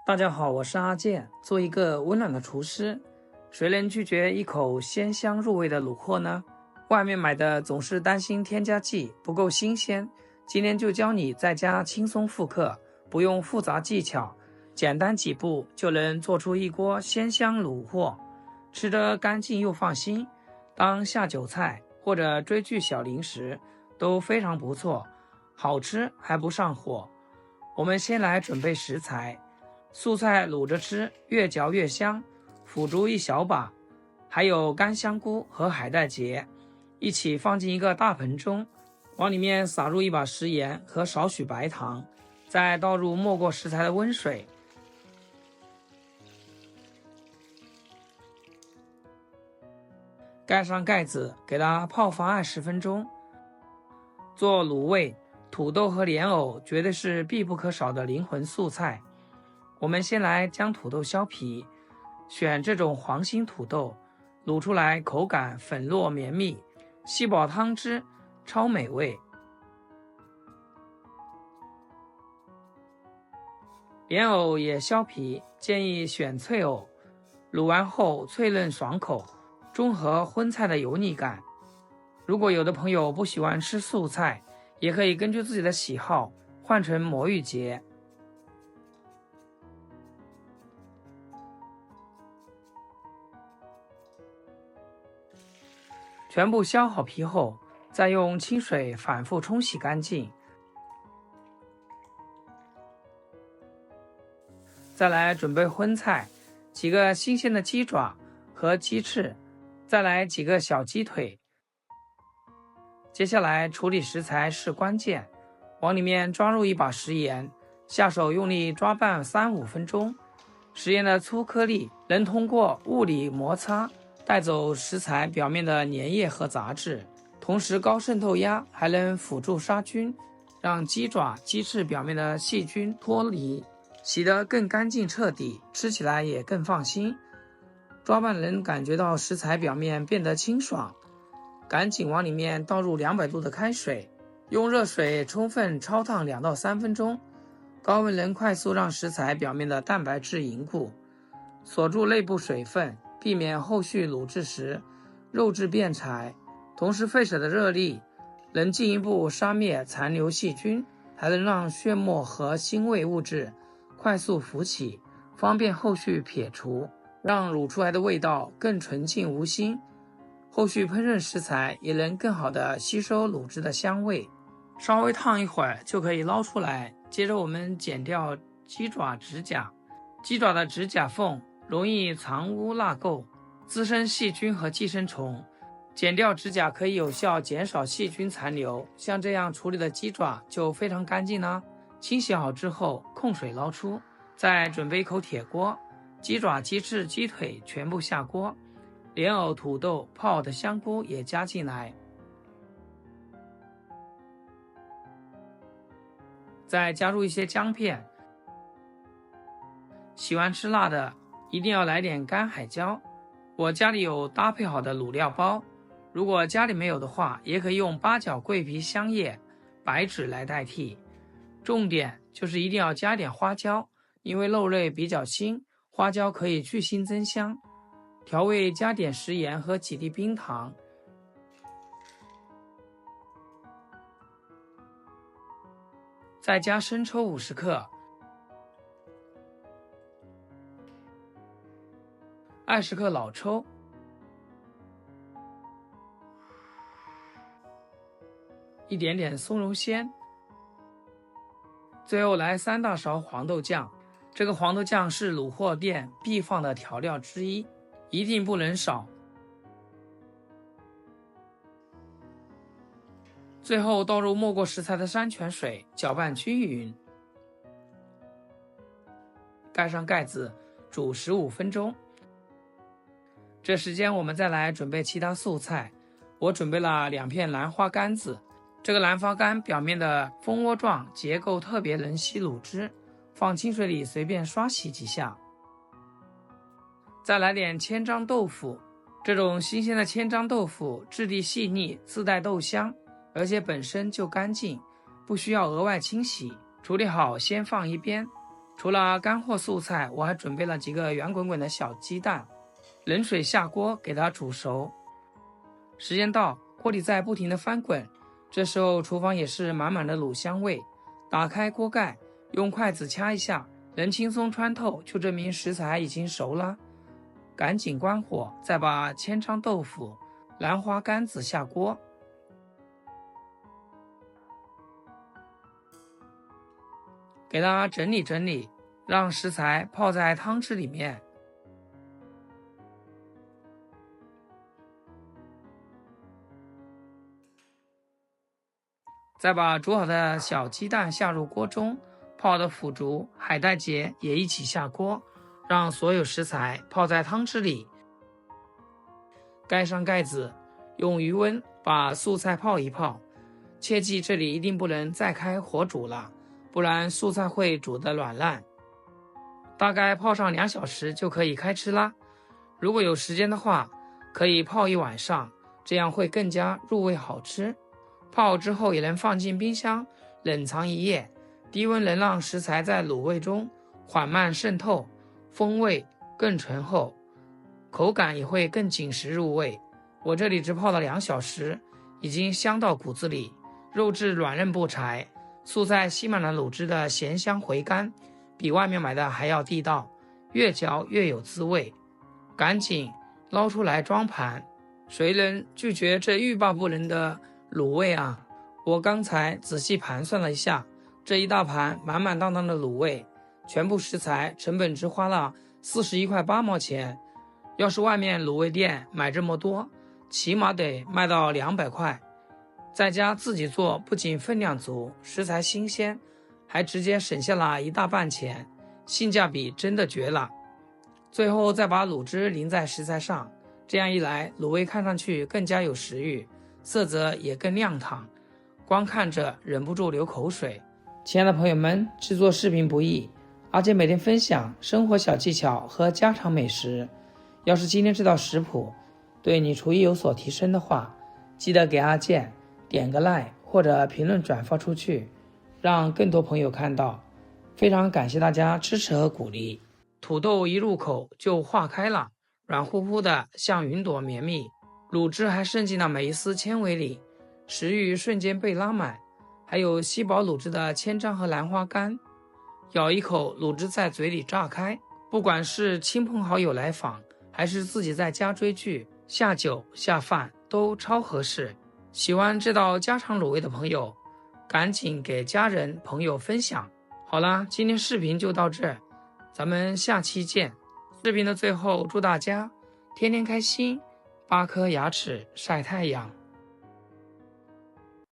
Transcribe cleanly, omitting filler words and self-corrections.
大家好，我是阿健。做一个温暖的厨师，谁能拒绝一口鲜香入味的卤货呢？外面买的总是担心添加剂不够新鲜，今天就教你在家轻松复刻，不用复杂技巧，简单几步就能做出一锅鲜香卤货，吃得干净又放心，当下酒菜或者追剧小零食都非常不错，好吃还不上火。我们先来准备食材。素菜卤着吃，越嚼越香，腐竹一小把，还有干香菇和海带结，一起放进一个大盆中，往里面撒入一把食盐和少许白糖，再倒入没过食材的温水，盖上盖子，给它泡发20分钟。做卤味，土豆和莲藕绝对是必不可少的灵魂素菜。我们先来将土豆削皮，选这种黄心土豆，卤出来口感粉糯绵密，吸饱汤汁，超美味。莲藕也削皮，建议选脆藕，卤完后脆嫩爽口，中和荤菜的油腻感。如果有的朋友不喜欢吃素菜，也可以根据自己的喜好换成魔芋结。全部削好皮后，再用清水反复冲洗干净。再来准备荤菜，几个新鲜的鸡爪和鸡翅，再来几个小鸡腿。接下来处理食材是关键，往里面装入一把食盐，下手用力抓拌3-5分钟。食盐的粗颗粒能通过物理摩擦带走食材表面的粘液和杂质，同时高渗透压还能辅助杀菌，让鸡爪、鸡翅表面的细菌脱离，洗得更干净彻底，吃起来也更放心。抓拌能感觉到食材表面变得清爽，赶紧往里面倒入200度的开水，用热水充分焯烫2到3分钟，高温能快速让食材表面的蛋白质凝固，锁住内部水分，避免后续卤制时肉质变柴，同时沸水的热力能进一步杀灭残留细菌，还能让血沫和腥味物质快速浮起，方便后续撇除，让卤出来的味道更纯净无腥。后续烹饪食材也能更好的吸收卤汁的香味。稍微烫一会儿就可以捞出来。接着我们剪掉鸡爪指甲，鸡爪的指甲缝容易藏污纳垢，滋生细菌和寄生虫，剪掉指甲可以有效减少细菌残留。像这样处理的鸡爪就非常干净啦。清洗好之后控水捞出，再准备一口铁锅，鸡爪、鸡翅、鸡腿全部下锅，莲藕、土豆、泡好的香菇也加进来，再加入一些姜片。喜欢吃辣的一定要来点干海椒，我家里有搭配好的卤料包，如果家里没有的话，也可以用八角、桂皮、香叶、白芷来代替。重点就是一定要加点花椒，因为肉类比较腥，花椒可以去腥增香。调味加点食盐和几滴冰糖，再加生抽50克，20克老抽，一点点松茸鲜，最后来3大勺黄豆酱。这个黄豆酱是卤货店必放的调料之一，一定不能少。最后倒入没过食材的山泉水，搅拌均匀，盖上盖子煮15分钟。这时间我们再来准备其他素菜。我准备了2片兰花干子，这个兰花干表面的蜂窝状结构特别能吸卤汁，放清水里随便刷洗几下。再来点千张豆腐，这种新鲜的千张豆腐质地细腻，自带豆香，而且本身就干净，不需要额外清洗。处理好先放一边。除了干货素菜，我还准备了几个圆滚滚的小鸡蛋，冷水下锅给它煮熟。时间到，锅里在不停地翻滚，这时候厨房也是满满的卤香味。打开锅盖，用筷子掐一下，能轻松穿透，就证明食材已经熟了。赶紧关火，再把千张豆腐、兰花干子下锅，给它整理整理，让食材泡在汤汁里面。再把煮好的小鸡蛋下入锅中，泡的腐竹、海带结也一起下锅，让所有食材泡在汤汁里。盖上盖子，用余温把素菜泡一泡，切记这里一定不能再开火煮了，不然素菜会煮得软烂。大概泡上2小时就可以开吃啦。如果有时间的话，可以泡一晚上，这样会更加入味好吃。泡好之后也能放进冰箱冷藏1夜，低温能让食材在卤味中缓慢渗透，风味更醇厚，口感也会更紧实入味。我这里只泡了2小时，已经香到骨子里，肉质软嫩不柴，素菜吸满了卤汁的咸香回甘，比外面买的还要地道，越嚼越有滋味。赶紧捞出来装盘，谁能拒绝这欲罢不能的卤味啊！我刚才仔细盘算了一下，这一大盘满满当当的卤味，全部食材成本只花了41块8毛钱。要是外面卤味店买这么多，起码得卖到200块。在家自己做，不仅分量足，食材新鲜，还直接省下了一大半钱，性价比真的绝了。最后再把卤汁淋在食材上，这样一来，卤味看上去更加有食欲，色泽也更亮堂，光看着忍不住流口水。亲爱的朋友们，制作视频不易，阿健每天分享生活小技巧和家常美食。要是今天这道食谱对你厨艺有所提升的话，记得给阿健点个 like 或者评论转发出去，让更多朋友看到。非常感谢大家支持和鼓励。土豆一入口就化开了，软乎乎的，像云朵绵密，卤汁还渗进了每一丝纤维里，食欲瞬间被拉满。还有吸饱卤汁的千张和兰花干，咬一口，卤汁在嘴里炸开。不管是亲朋好友来访，还是自己在家追剧、下酒下饭，都超合适。喜欢这道家常卤味的朋友，赶紧给家人朋友分享。好啦，今天视频就到这儿，咱们下期见。视频的最后，祝大家天天开心，8颗牙齿晒太阳。